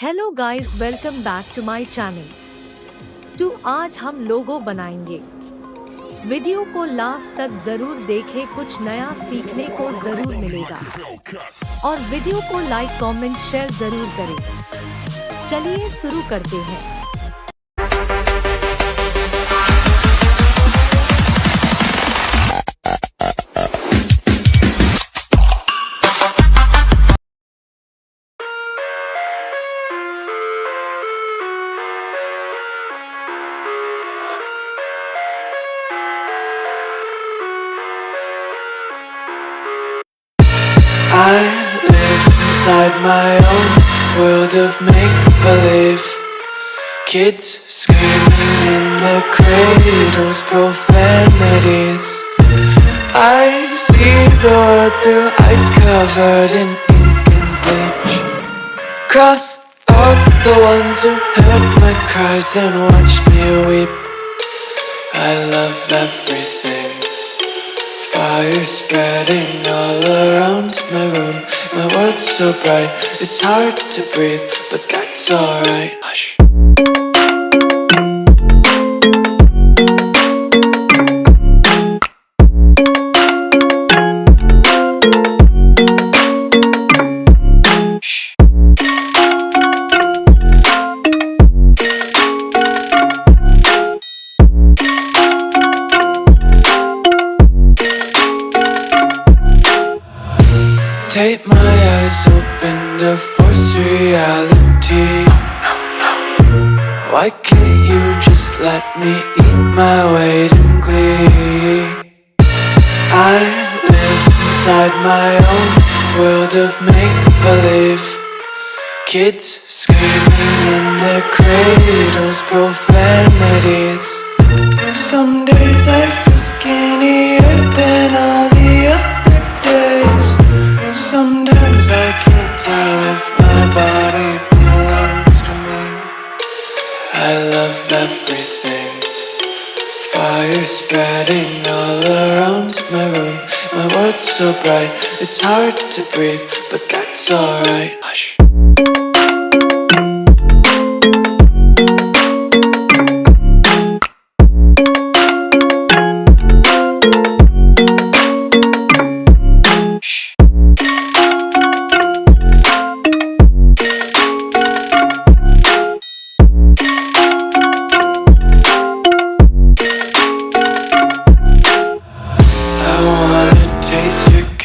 Hello guys, welcome back to my channel. तो आज हम लोगो बनाएंगे। वीडियो को लास्ट तक जरूर देखें, कुछ नया सीखने को जरूर मिलेगा। और वीडियो को लाइक कमेंट शेयर जरूर करें। चलिए शुरू करते हैं। I live inside my own world of make-believe. Kids screaming in their cradles, profanities. I see the world through ice covered in ink and bleach. Cross out the ones who heard my cries and watched me weep. I love everything. Fire spreading all around my room. My world's so bright, it's hard to breathe, but that's alright. Hush. Take my eyes open to force reality. Why can't you just let me eat my weight in glee? I live inside my own world of make-believe. Kids screaming in their cradles, profanities. Some days I feel skinnier than all the other days. Sometimes I can't tell if my body belongs to me. I love everything. Fire spreading all around my room. My world's so bright, it's hard to breathe, but that's alright. Hush.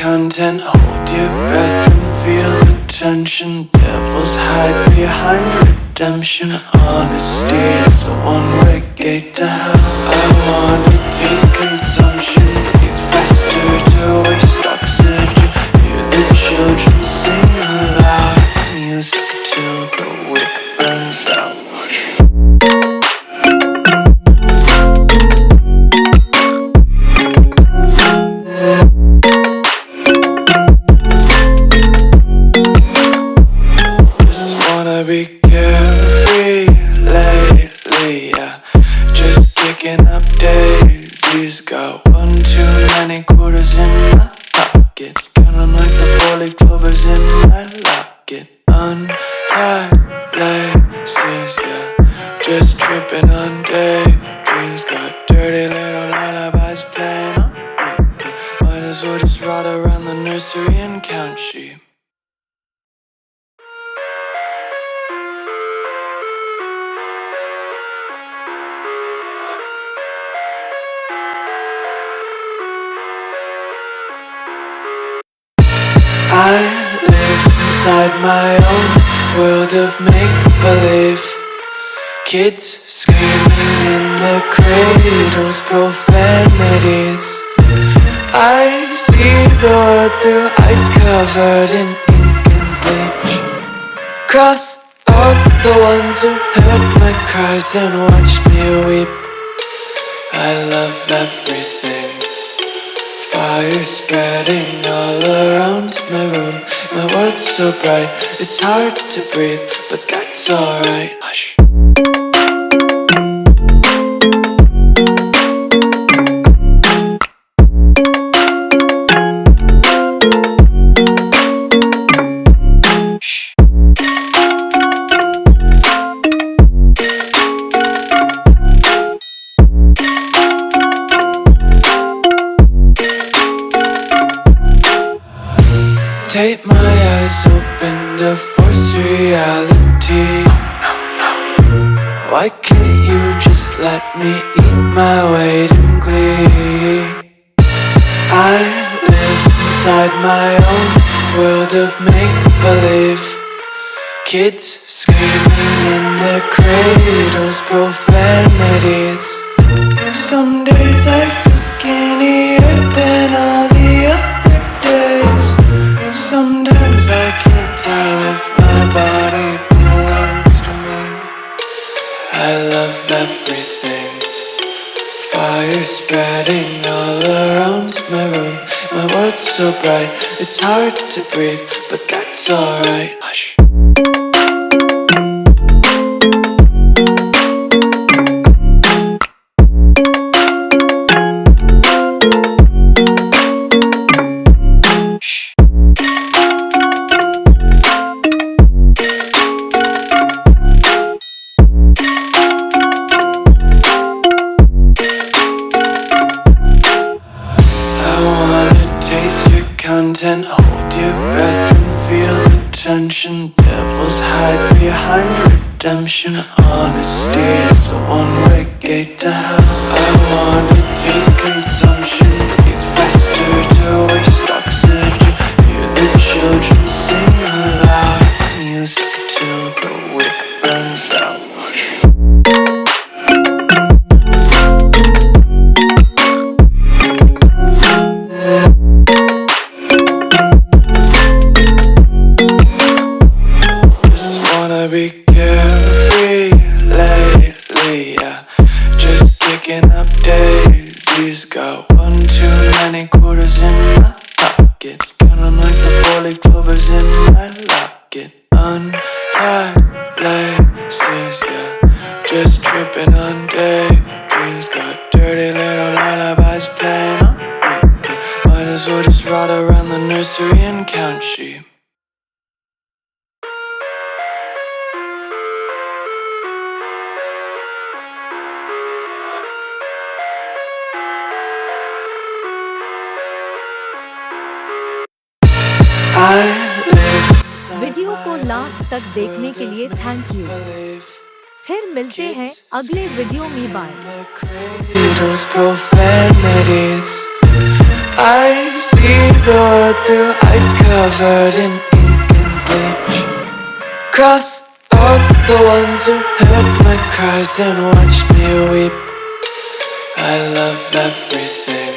Content, hold your breath and feel the tension. Devils hide behind redemption. Honesty is a one-way gate to hell. I wanna taste consumption. Breathe faster to waste oxygen. Hear the children sing aloud. It's music till the wick burns out. Be carefree lately, yeah. Just kicking up daisies. Got one too many quarters in my pockets. Count 'em like the 4-leaf clovers in my locket. Untied laces, yeah. Just tripping on daydreams. Got dirty little lullabies playing on repeat. Might as well just ride around the nursery and count sheep. I live inside my own world of make-believe. Kids screaming in their cradles, profanities. I see the world through ice covered in ink and bleach. Cross out the ones who heard my cries and watched me weep. I love everything. Fire spreading all around my room. My world's so bright, it's hard to breathe, but that's alright. Hush. Shh. reality. Why can't you just let me eat my weight in glee? I live inside my own world of make-believe. Kids screaming in their cradles, profanities. Some days I feel skinnier than all the other days. Sometimes I can't tell if my body belongs to me. I love everything. Fire spreading all around my room. My world's so bright, it's hard to breathe, but that's alright. Hush. Content, hold your breath and feel the tension. Devils hide behind redemption. Honesty is a one-way gate to hell. I wanna taste consumption, breathe faster to waste oxygen. Hear the children sing aloud. It's music till the wick burns out. Be carefree lately, yeah. Just kicking up daisies. Got one too many quarters in my pockets. Count 'em like the four-leaf clovers in my locket. Untied laces, yeah. Just tripping on daydreams. Got dirty little lullabies playing on repeat. Might as well just ride around the nursery and count sheep. Video को last तक देखने के लिए thank you. फिर मिलते हैं अगले video में। Bye. I see the world through ice covered in ink and bleach. Cross out the ones who heard my cries and watched me weep. I love everything.